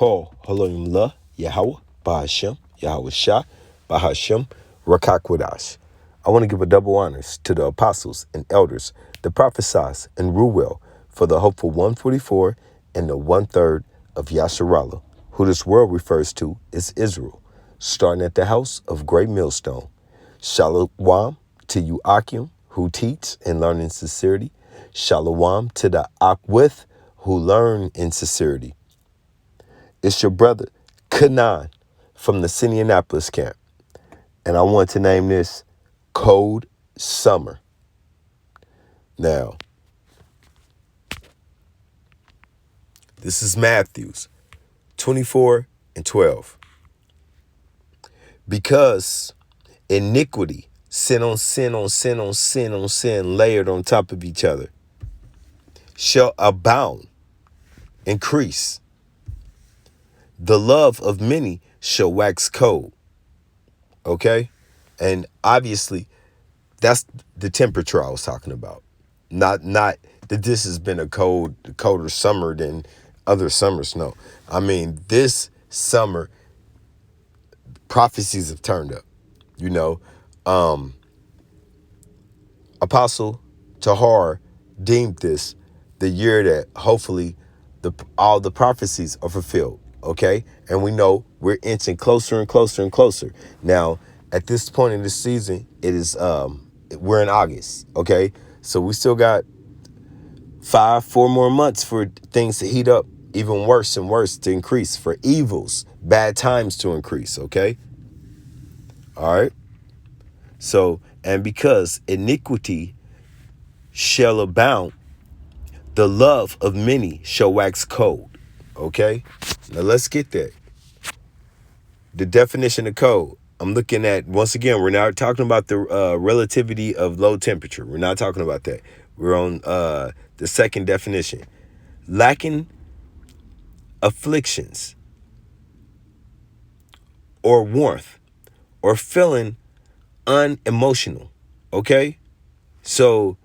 call Haloimullah Yahweh Bahashem Yahweh Shah Bahashem Rakakwadash. I want to give a double honors to the apostles and elders that prophesied and rule well for the hopeful 144 and the 1/3 of Yasharallah, who this world refers to as Israel, starting at the house of Great Millstone. Shalom to you Akim, who teach and learn in sincerity. Shalom to the Akwith, who learn in sincerity. It's your brother, Kanan, from the Indianapolis camp. And I want to name this Cold Summer. Now, this is Matthews 24:12. Because iniquity, sin on sin on sin on sin on sin, layered on top of each other, shall abound, increase. The love of many shall wax cold. Okay? And obviously, that's the temperature I was talking about. Not that this has been a colder summer than other summers. No. I mean, this summer, prophecies have turned up. You know, Apostle Tahar deemed this the year that hopefully all the prophecies are fulfilled. Okay. And we know we're inching closer and closer and closer. Now, at this point in the season, it is, we're in August. Okay. So we still got 4 more months for things to heat up even worse and worse, to increase, for evils, bad times to increase. Okay. All right. So, and because iniquity shall abound, the love of many shall wax cold. Okay? Now let's get there. The definition of cold. I'm looking at, once again, we're not talking about the relativity of low temperature. We're not talking about that. We're on the second definition. Lacking afflictions or warmth or feeling unemotional. Okay? So,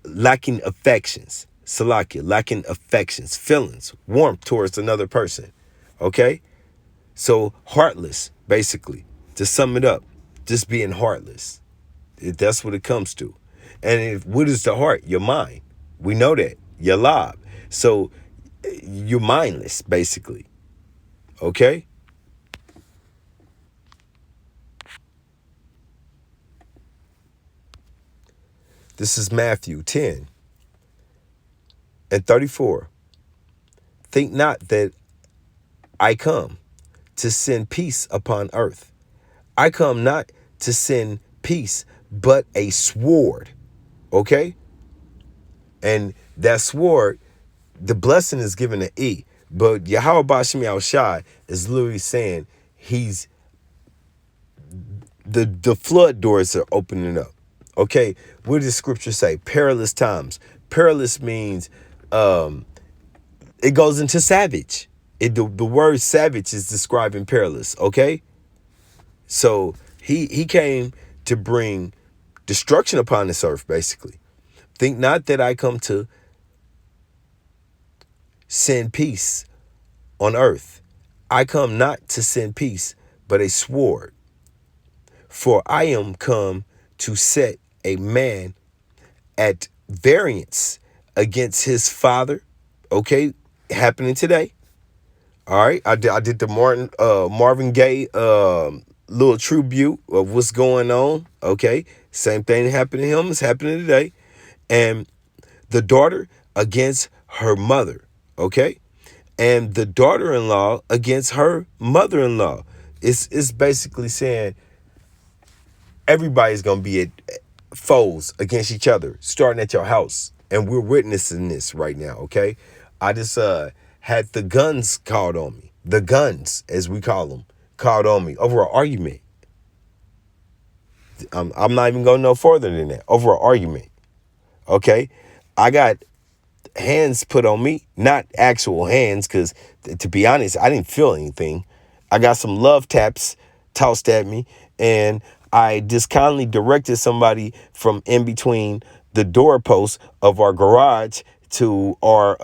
lacking affections, salakia, lacking affections, feelings, warmth towards another person. Okay? So heartless, basically, to sum it up, just being heartless. That's what it comes to. And what is the heart? Your mind. We know that. Your lob. So you're mindless, basically. Okay? This is Matthew 10:34. Think not that I come to send peace upon earth. I come not to send peace, but a sword. Okay? And that sword, the blessing is given to E. But Yahweh Bashim Yahushai is literally saying he's the flood doors are opening up. Okay, what does scripture say? Perilous times. Perilous means it goes into savage. The word savage is describing perilous. Okay, so he came to bring destruction upon this earth. Basically, think not that I come to send peace on earth. I come not to send peace, but a sword. For I am come to set a man at variance against his father. Okay, happening today. All right, I did the Marvin Gaye little tribute of what's going on. Okay, same thing happened to him is happening today. And the daughter against her mother. Okay, and the daughter-in-law against her mother-in-law. It's basically saying everybody's gonna be at foes against each other, starting at your house. And we're witnessing this right now, okay? I just had the guns called on me. The guns, as we call them, called on me over an argument. I'm not even going no further than that. Over an argument, okay? I got hands put on me, not actual hands, because to be honest, I didn't feel anything. I got some love taps tossed at me, and I just kindly directed somebody from in between the doorposts of our garage to our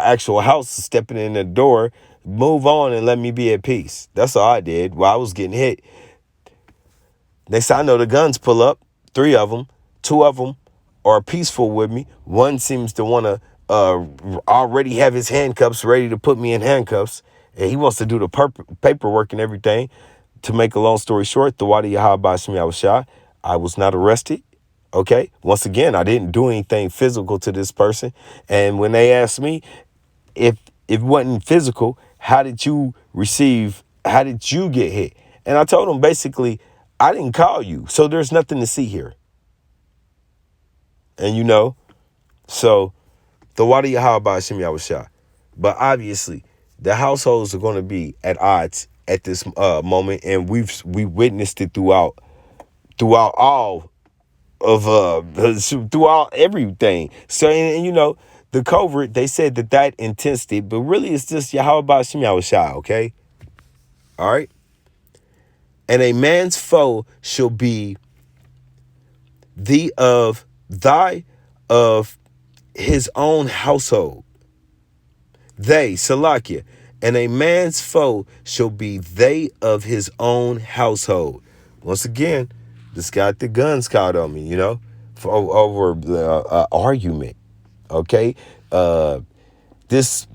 actual house, stepping in the door, move on and let me be at peace. That's all I did while I was getting hit. Next thing I know, the guns pull up, 3 of them, 2 of them are peaceful with me. One seems to want to already have his handcuffs ready to put me in handcuffs, and he wants to do the paperwork and everything. To make a long story short, the Wadi Yahaba Shemi, I was shot. I was not arrested. Okay. Once again, I didn't do anything physical to this person. And when they asked me if it wasn't physical, how did you get hit? And I told them basically, I didn't call you. So there's nothing to see here. And so the Wadi Yahaba Shemi, I was shot. But obviously, the households are going to be at odds at this moment, and we witnessed it throughout all of throughout everything. So and the covert, they said that intensity, but really it's just Yahweh Shemi Awashai, okay? All right. And a man's foe shall be of his own household. They, Salakia, and a man's foe shall be they of his own household. Once again, this got the guns caught on me, over the argument. Okay, this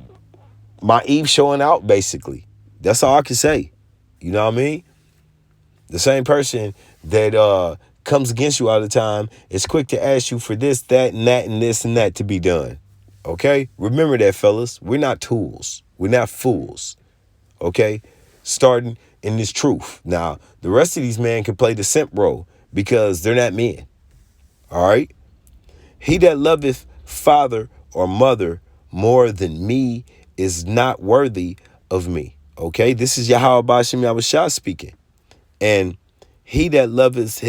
my Eve showing out basically. That's all I can say. You know what I mean? The same person that comes against you all the time is quick to ask you for this, that, and that, and this and that to be done. Okay? Remember that, fellas. We're not tools. We're not fools. Okay? Starting in this truth. Now, the rest of these men can play the simp role because they're not men. All right? He that loveth father or mother more than me is not worthy of me. Okay? This is Yahweh Bashim Yahushua speaking. And he that loveth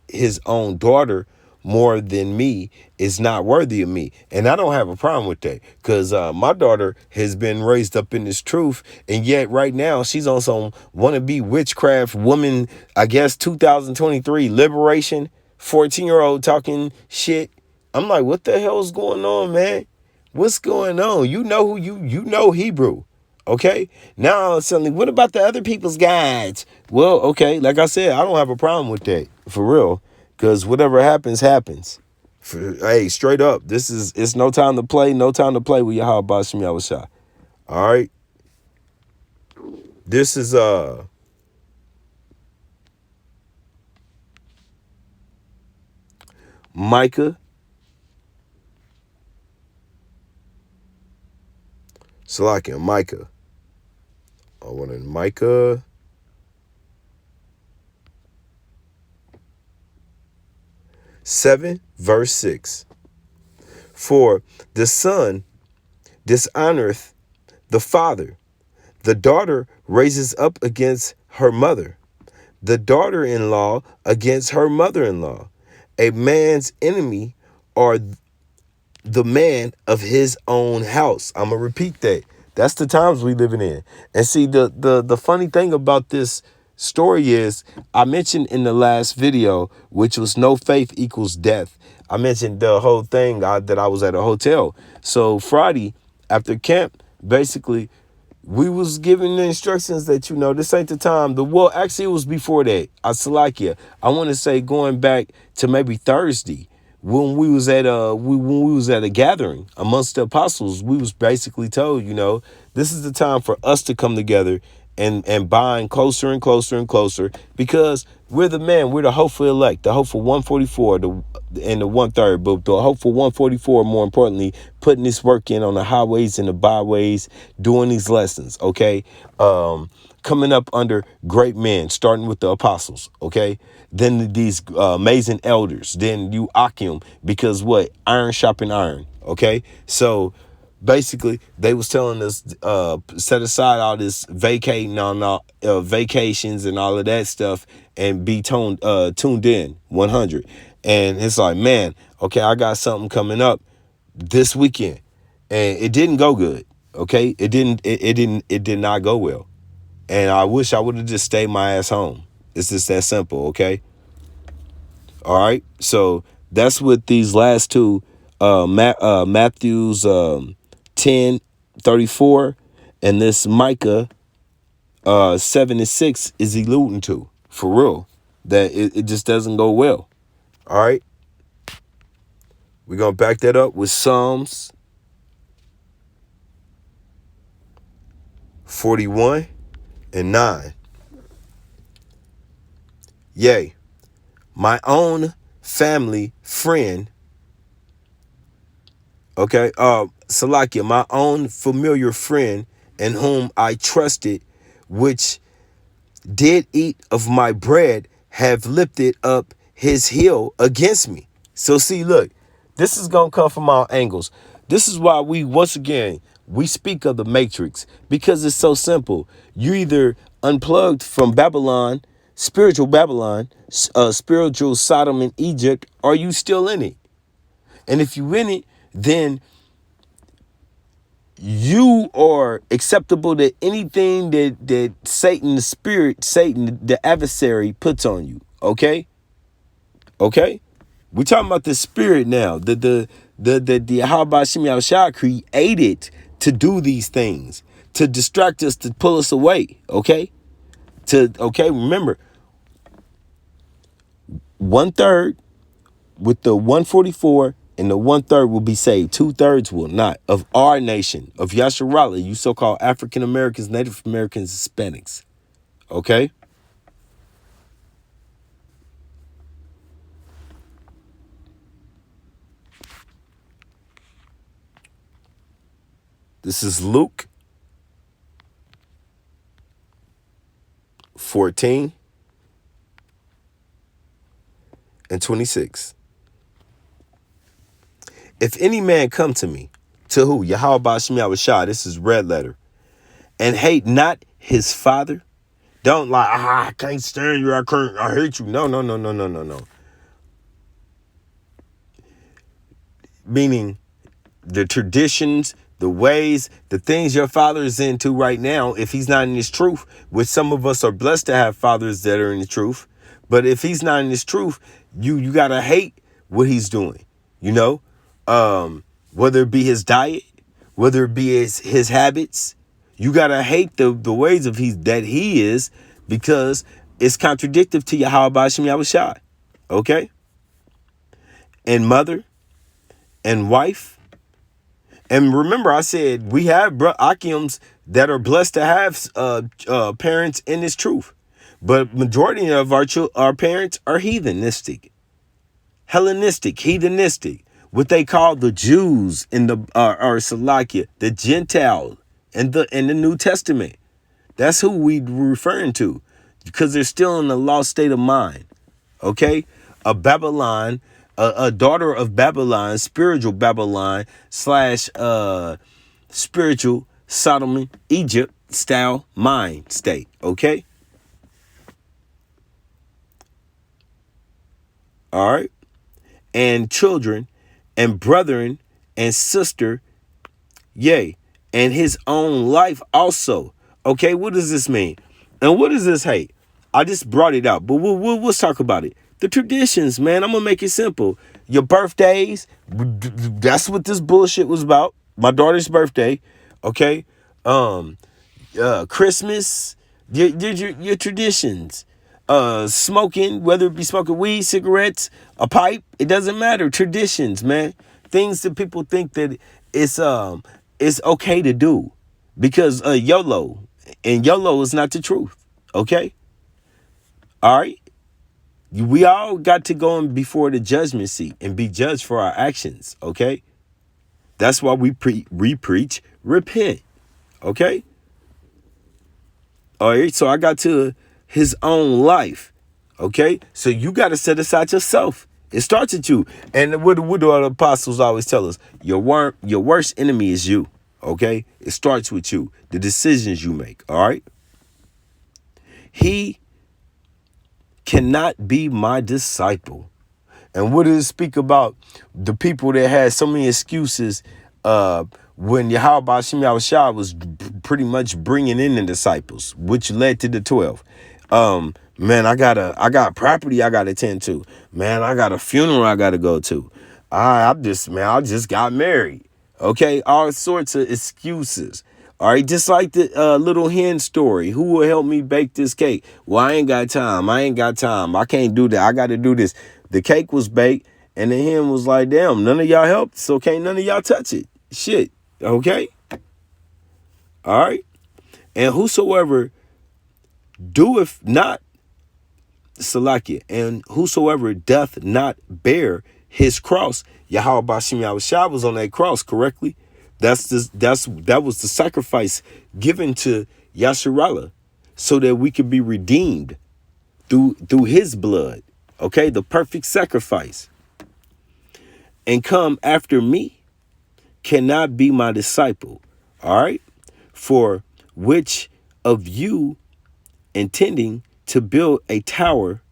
his own daughter more than me is not worthy of me. And I don't have a problem with that because my daughter has been raised up in this truth. And yet right now she's on some wannabe witchcraft woman, I guess 2023 liberation, 14-year-old talking shit. I'm like, what the hell is going on, man? What's going on? You know who you know Hebrew. Okay, now suddenly, what about the other people's guides? Well, okay, like I said, I don't have a problem with that, for real, because whatever happens, happens. Hey, straight up, it's no time to play with Yahweh Bashim Yahushua. All right, this is Micah. Salakia, Micah. I want in Micah 7, verse 6. For the son dishonoreth the father. The daughter raises up against her mother. The daughter-in-law against her mother-in-law. A man's enemy are the man of his own house. I'm going to repeat that. That's the times we living in. And see, the funny thing about this story is I mentioned in the last video, which was no faith equals death. I mentioned the whole thing that I was at a hotel. So Friday after camp, basically, we was given the instructions that, this ain't the time. Actually, it was before that. I want to say going back to maybe Thursday. When we was at a gathering amongst the apostles, we was basically told, this is the time for us to come together and bind closer and closer and closer because we're the hopeful elect, the hopeful 144, and the 1/3, but the hopeful 144, more importantly, putting this work in on the highways and the byways, doing these lessons, okay? Coming up under great men, starting with the apostles, okay? Then these amazing elders, then you Akim, because what? Iron sharpen iron, okay? So basically, they was telling us set aside all this vacating on vacations and all of that stuff and be tuned in 100. And it's like, man, okay, I got something coming up this weekend, and it didn't go good. Okay, it did not go well. And I wish I would have just stayed my ass home. It's just that simple, okay? All right? So that's what these last two Matthew's 10:34, and this Micah 7:6 is alluding to, for real, that it just doesn't go well. All right, we're gonna back that up with Psalms 41:9. Yea, my own family friend, okay, Salakia, my own familiar friend in whom I trusted, which did eat of my bread, have lifted up his heel against me. So see, look, this is going to come from all angles. This is why once again, we speak of the matrix, because it's so simple. You either unplugged from Babylon, spiritual Sodom and Egypt, or you still in it. And if you in it, then you are acceptable to anything that Satan, the adversary, puts on you. Okay? Okay? We're talking about the spirit now. The Yahweh Shem Yahushua created to do these things, to distract us, to pull us away. Okay? Remember, 1/3 with the 144 and the 1/3 will be saved. 2/3 will not. Of our nation, of Yasharala, you so-called African Americans, Native Americans, Hispanics. Okay? This is Luke 14:26. If any man come to me, to who? Yahweh Ba'ashem Yahushua, this is red letter, and hate not his father. Don't like, I can't stand you, I hate you. No. Meaning the traditions, the ways, the things your father is into right now, if he's not in his truth, which some of us are blessed to have fathers that are in the truth, but if he's not in his truth, you gotta hate what he's doing, whether it be his diet, whether it be his habits, you gotta hate the ways of that he is, because it's contradictory to Yahweh Ba'ashem Yahushua. Okay? And mother and wife. And remember, I said we have Akims that are blessed to have parents in this truth, but majority of our parents are heathenistic, Hellenistic, heathenistic, what they call the Jews in the or Salakia, the Gentiles in the New Testament. That's who we referring to, because they're still in a lost state of mind. Okay, a Babylon. A daughter of Babylon, spiritual Babylon / spiritual Sodom, Egypt style mind state. Okay. All right. And children and brethren and sister, yea, and his own life also. Okay. What does this mean? And what does this hate? I just brought it out, but we'll talk about it. The traditions, man, I'm going to make it simple. Your birthdays, that's what this bullshit was about. My daughter's birthday, okay? Christmas, your traditions. Smoking, whether it be smoking weed, cigarettes, a pipe, it doesn't matter. Traditions, man. Things that people think that it's okay to do. Because YOLO, and YOLO is not the truth, okay? All right? We all got to go in before the judgment seat and be judged for our actions, okay? That's why we preach, repent, okay? All right, so I got to his own life, okay? So you got to set aside yourself. It starts with you. And what do the apostles always tell us? Your worst enemy is you, okay? It starts with you, the decisions you make, all right? He cannot be my disciple. And what does it speak about? The people that had so many excuses when Yahweh Ba'ashem Yahushua was pretty much bringing in the disciples, which led to the 12. Man, I got property I got to tend to. Man, I got a funeral I got to go to. I just got married. Okay, all sorts of excuses. All right, just like the little hen story. Who will help me bake this cake? Well, I ain't got time. I ain't got time. I can't do that. I got to do this. The cake was baked, and the hen was like, damn, none of y'all helped, so can't none of y'all touch it. Shit. Okay? All right? And whosoever doeth not, Salakia, and whosoever doth not bear his cross, Yahweh Bashim Yahushua was on that cross, correctly? That was the sacrifice given to Yasharallah so that we could be redeemed through his blood. Okay, the perfect sacrifice. And come after me cannot be my disciple. All right? For which of you intending to build a tower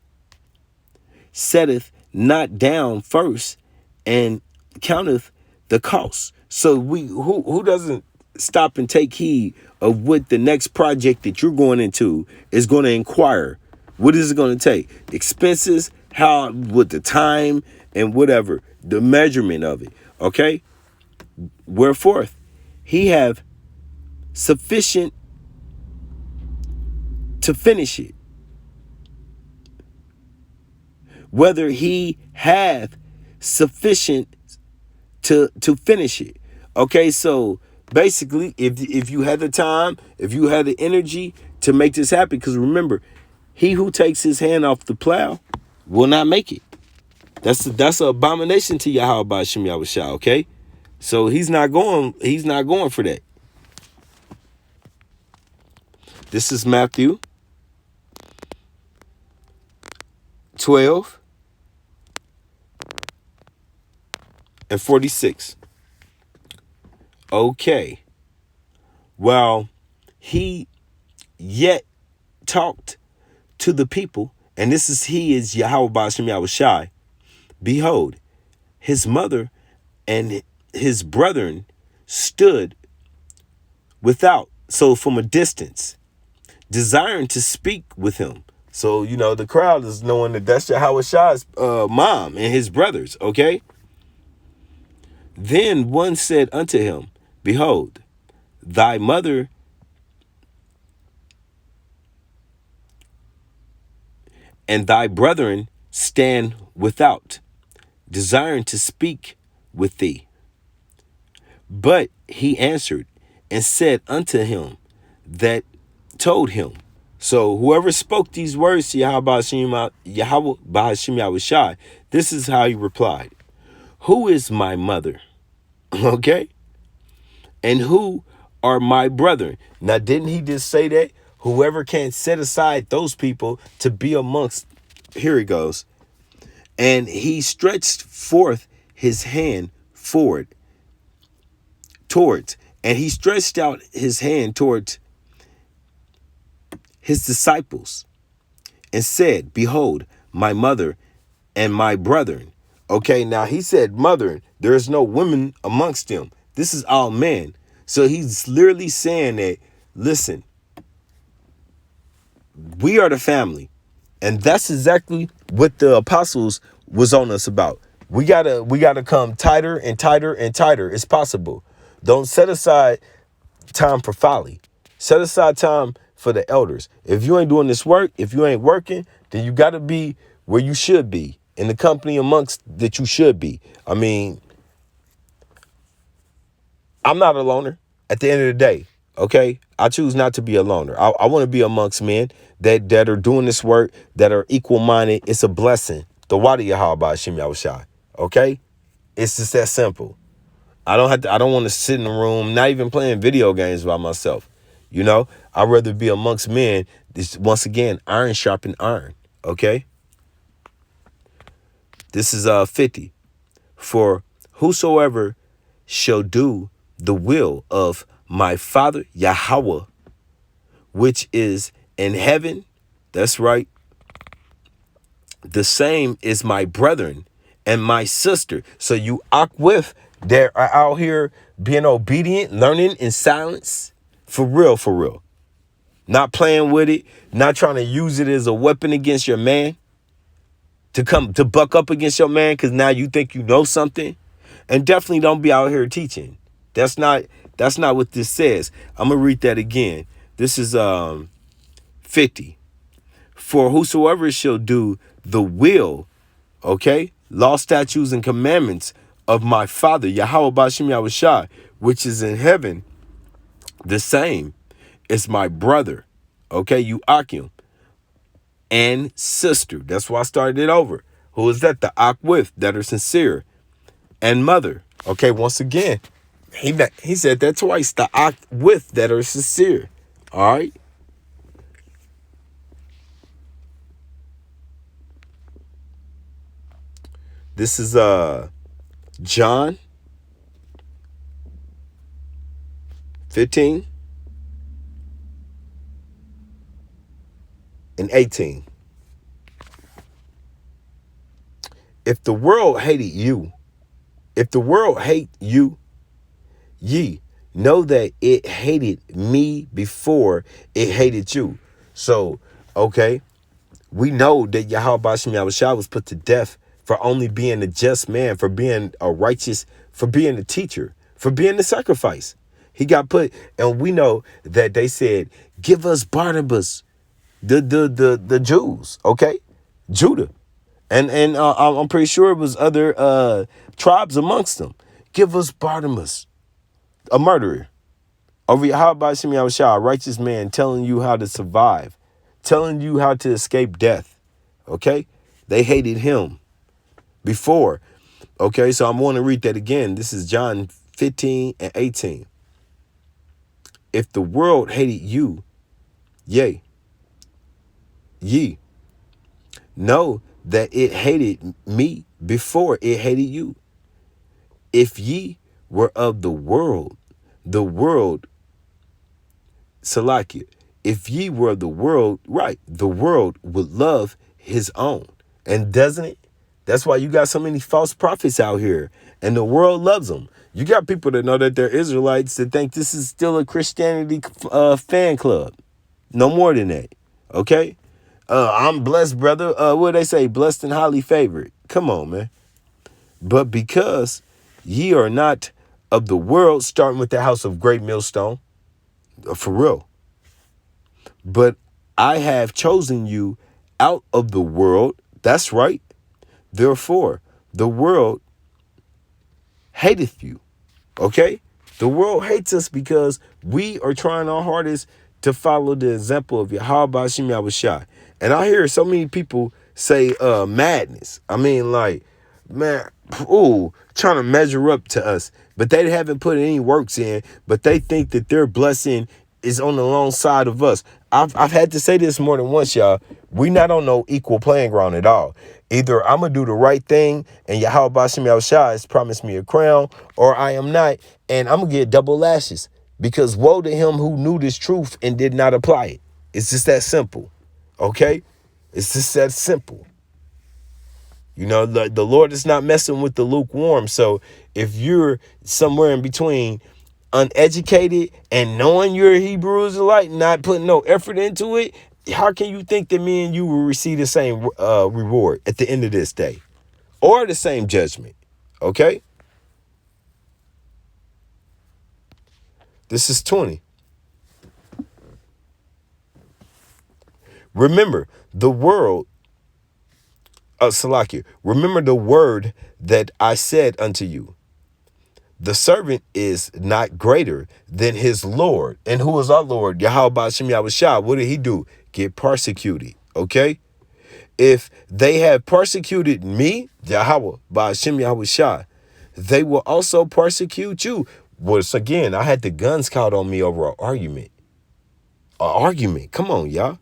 setteth not down first and counteth the cost. So who doesn't stop and take heed of what the next project that you're going into is going to inquire? What is it going to take? Expenses, how, with the time and whatever, the measurement of it. Okay? Wherefore he have sufficient to finish it. Whether he have sufficient to finish it. Okay, so basically, if you had the time, if you had the energy to make this happen, because remember, he who takes his hand off the plow will not make it. That's an abomination to Yahweh Ba'ashem Yahushua, okay? So he's not going for that. This is Matthew 12 and 46. Okay. While he yet talked to the people, and he is Yahweh Ba'ashem Yahushua, behold, his mother and his brethren stood without, so from a distance, desiring to speak with him. So, the crowd is knowing that that's Yahweh's mom and his brothers, okay? Then one said unto him, behold, thy mother and thy brethren stand without, desiring to speak with thee. But he answered and said unto him that told him. So whoever spoke these words to Yahweh Ba'ashem Yahushua, this is how he replied. Who is my mother? Okay? And who are my brethren? Now, didn't he just say that? Whoever can set aside those people to be amongst, here he goes. And he stretched forth his hand forward and he stretched out his hand towards his disciples and said, behold, my mother and my brethren. Okay, now he said mother, there is no women amongst them. This is all men. So he's literally saying that, listen, we are the family. And that's exactly what the apostles was on us about. We gotta come tighter and tighter and tighter as possible. Don't set aside time for folly. Set aside time for the elders. If you ain't doing this work, if you ain't working, then you gotta be where you should be, in the company amongst that you should be. I mean, I'm not a loner at the end of the day. Okay, I choose not to be a loner. I want to be amongst men that are doing this work, that are equal-minded. It's a blessing. The Wadi Yahweh Ba'ashem Yahushua. Okay, it's just that simple. I don't want to sit in the room, not even playing video games by myself. I'd rather be amongst men. This, once again, iron sharpen iron. Okay. This is 50. For whosoever shall do the will of my Father Yahweh, which is in heaven, that's right, the same is my brethren and my sister. So you with that are out here being obedient, learning in silence, for real. Not playing with it, not trying to use it as a weapon against your man. to come to buck up against your man because now you think you know something. And definitely don't be out here teaching. That's not what this says. I'm gonna read that again. This is 50. For whosoever shall do the will, okay, law, statutes, and commandments of my Father, Yahweh Bashim Yahushua, which is in heaven, the same is my brother, okay, you Akim, and sister. That's why I started it over. Who is that? The Ak with that are sincere, and mother. Okay, once again, he said that twice. The Ak with that are sincere. All right. This is John 15 and 18. If the world hated you, if the world hate you, ye know that it hated me before it hated you. So, okay, we know that Yahweh Bashim Yahushua was put to death for only being a just man, for being a righteous, for being a teacher, for being the sacrifice. He got put, and we know that they said, give us Barnabas, the Jews, okay? Judah. And I'm pretty sure it was other tribes amongst them. Give us Barnabas, a murderer. Over Yahweh Bashim Yahushua, a righteous man telling you how to survive, telling you how to escape death. Okay? They hated him before. Okay, so I'm going to read that again. This is John 15 and 18. If the world hated you, yea, ye know that it hated me before it hated you. If ye were of the world, Salakia, if ye were of the world, right, the world would love his own. And doesn't it? That's why you got so many false prophets out here, and the world loves them. You got people that know that they're Israelites that think this is still a Christianity fan club. No more than that. Okay? I'm blessed, brother. What do they say? Blessed and highly favored. Come on, man. But because ye are not of the world, starting with the house of great millstone, for real. But I have chosen you out of the world. That's right. Therefore, the world hateth you. Okay? The world hates us because we are trying our hardest to follow the example of Yahweh Bashim Yahushua. And I hear so many people say madness. I mean, like, man, trying to measure up to us. But they haven't put any works in, but they think that their blessing is on the long side of us. I've had to say this more than once, y'all. We not on no equal playing ground at all. Either I'm going to do the right thing and Yahweh Bashim Yahushua has promised me a crown, or I am not, and I'm going to get double lashes. Because woe to him who knew this truth and did not apply it. It's just that simple. Okay? It's just that simple. You know, the Lord is not messing with the lukewarm. So if you're somewhere in between, uneducated and knowing you're a Hebrew Israelite, not putting no effort into it, how can you think that me and you will receive the same reward at the end of this day or the same judgment? Okay. This is 20. Remember the world, Salakia, remember the word that I said unto you. The servant is not greater than his Lord. And who is our Lord? Yahweh Bashim Yahushua. What did he do? Get persecuted. Okay? If they have persecuted me, Yahweh Bashim Yahushua, they will also persecute you. Once again, I had the guns caught on me over an argument. An argument. Come on, y'all.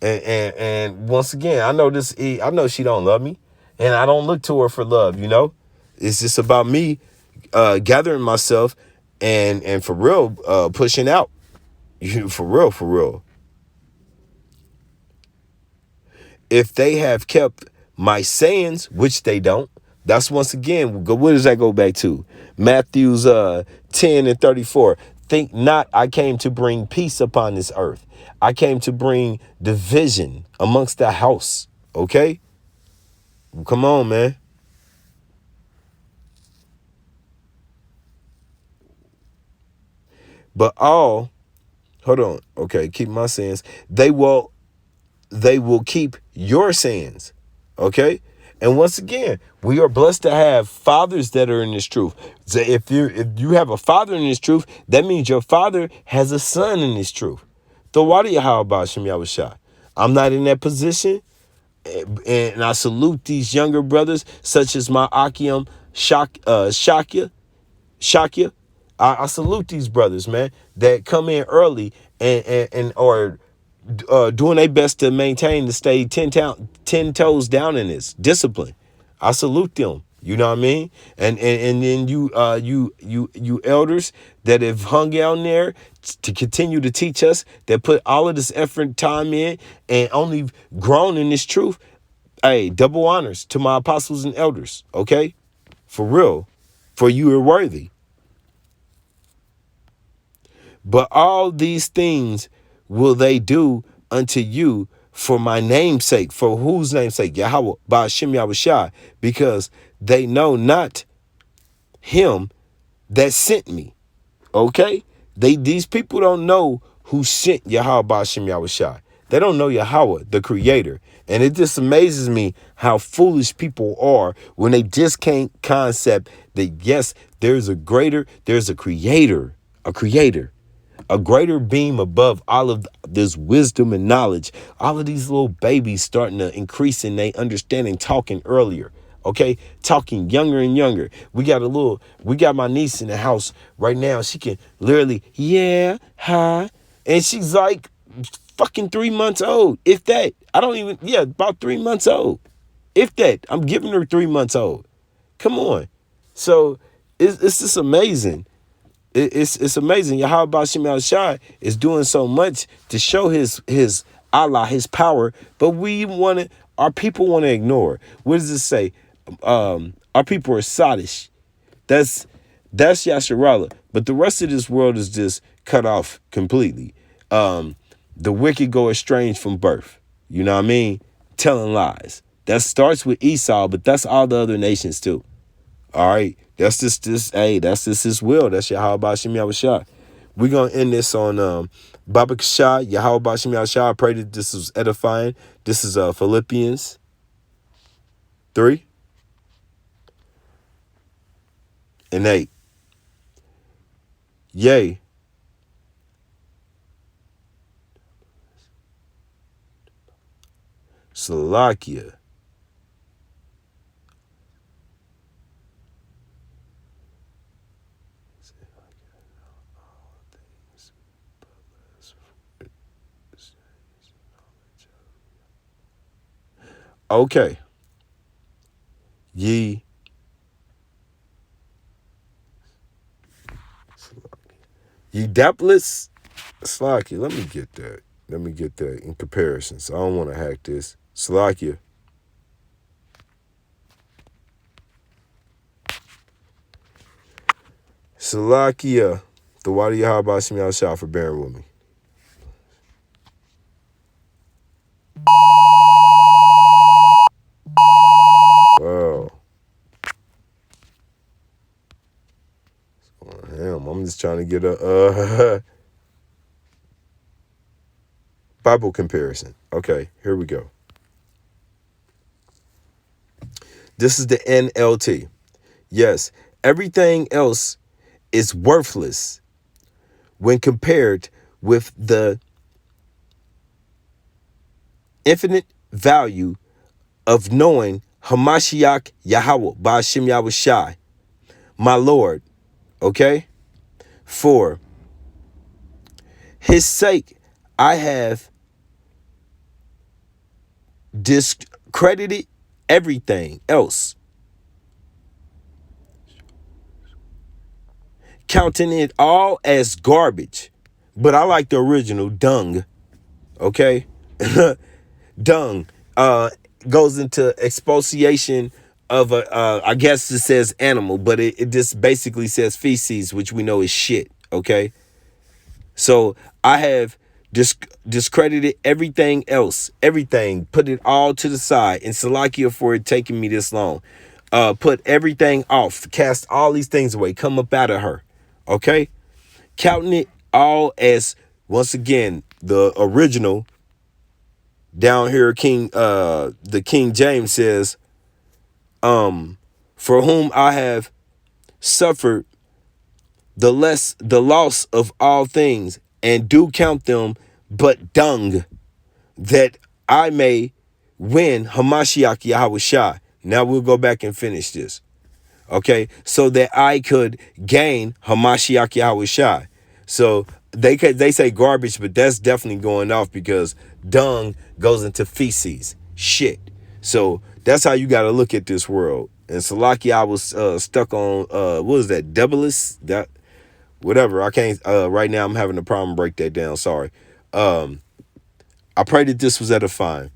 And once again, I know she don't love me. And I don't look to her for love, you know? It's just about me gathering myself and for real pushing out. For real. If they have kept my sayings, which they don't, that's once again, what does that go back to? Matthew's 10 and 34. Think not I came to bring peace upon this earth. I came to bring division amongst the house. Okay? Come on, man. But all, hold on. Okay, keep my sins. They will keep your sins. Okay? And once again, we are blessed to have fathers that are in this truth. So if you have a father in this truth, that means your father has a son in this truth. So why do you how about Shem Yahushua? I'm not in that position, and I salute these younger brothers, such as my Akim Shakya. I salute these brothers, man, that come in early and or doing their best to maintain to stay 10 toes down in this discipline. I salute them. You know what I mean? And then you elders that have hung out there to continue to teach us, that put all of this effort and time in and only grown in this truth. Hey, double honors to my apostles and elders, okay? For real. For you are worthy. But all these things will they do unto you for my name's sake. For whose name's sake? Yahweh, Ba'ashem Yahushai. Because they know not him that sent me. Okay? These people don't know who sent Yahweh, Ba'ashem Yahushai. They don't know Yahweh, the creator. And it just amazes me how foolish people are when they just can't concept that, yes, there's a creator, a greater beam above all of this wisdom and knowledge. All of these little babies starting to increase in their understanding, talking earlier. Okay, talking younger and younger. We got my niece in the house right now. She can literally, yeah, hi. And she's like fucking 3 months old. If that. About 3 months old. If that. I'm giving her 3 months old. Come on. So it's just amazing. It's amazing. Yahweh Ba'ashem Yahushai is doing so much to show his Allah, his power, but our people want to ignore. What does it say? Our people are sottish. That's Yasharallah. But the rest of this world is just cut off completely. The wicked go estranged from birth. You know what I mean? Telling lies. That starts with Esau, but that's all the other nations too. All right. That's just his will. That's Yahweh Ba'ashem Yahushua. We're gonna end this on Baba Kashah, Yahweh Ba'ashem Yahushua. I pray that this was edifying. This is Philippians 3:8. Yea. Salakia. Okay. Ye. Ye doubtless. Salakia. Let me get that. In comparison. So I don't want to hack this. Salakia. Salakia. The Wadi Yahweh Ba'ashem Yahushua for bearing with me. Wow. Damn, I'm just trying to get a Bible comparison. Okay, here we go. This is the NLT. Yes, everything else is worthless when compared with the infinite value of knowing Hamashiach Yahweh Ba'ashem Yahushai, my Lord. Okay? For his sake, I have discredited everything else, counting it all as garbage. But I like the original, dung. Okay? Dung goes into expulsion of I guess it says animal, but it just basically says feces, which we know is shit. Okay? So I have discredited everything else, everything, put it all to the side. And Salakia for it taking me this long. Put everything off, cast all these things away, come up out of her. Okay? Counting it all as, once again, the original down here, the King James says, for whom I have suffered the loss of all things, and do count them but dung, that I may win Hamashiach Yahushua. Now we'll go back and finish this. Okay, so that I could gain Hamashiach Yahushua. So they say garbage, but that's definitely going off, because dung goes into feces, shit. So that's how you got to look at this world. And Salaki, I was stuck on what was that? Doubleless, that whatever. I can't right now. I'm having a problem. Break that down. Sorry. I pray that this was edifying.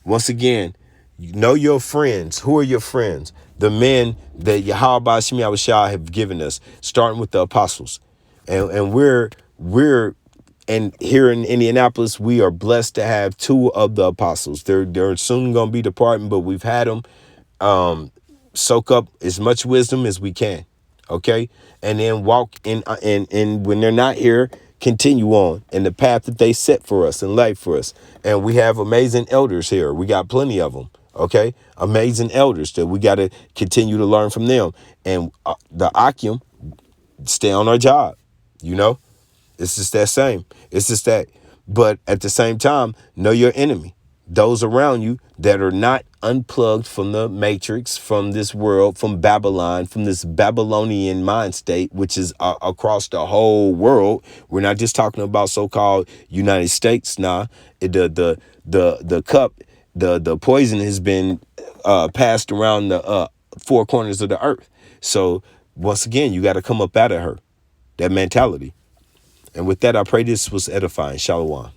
Once again, you know your friends. Who are your friends? The men that Yahweh Shem Yahushua have given us, starting with the apostles. And we're and here in Indianapolis, we are blessed to have two of the apostles. They're soon going to be departing, but we've had them soak up as much wisdom as we can. Okay? And then walk in and when they're not here, continue on in the path that they set for us and life for us. And we have amazing elders here. We got plenty of them. Okay? Amazing elders that we got to continue to learn from them. And the Akim, stay on our job. You know? It's just that same. It's just that. But at the same time, know your enemy. Those around you that are not unplugged from the matrix, from this world, from Babylon, from this Babylonian mind state, which is across the whole world. We're not just talking about so-called United States. Nah, the cup, the poison has been passed around the four corners of the earth. So once again, you got to come up out of her, that mentality. And with that, I pray this was edifying. Shalom.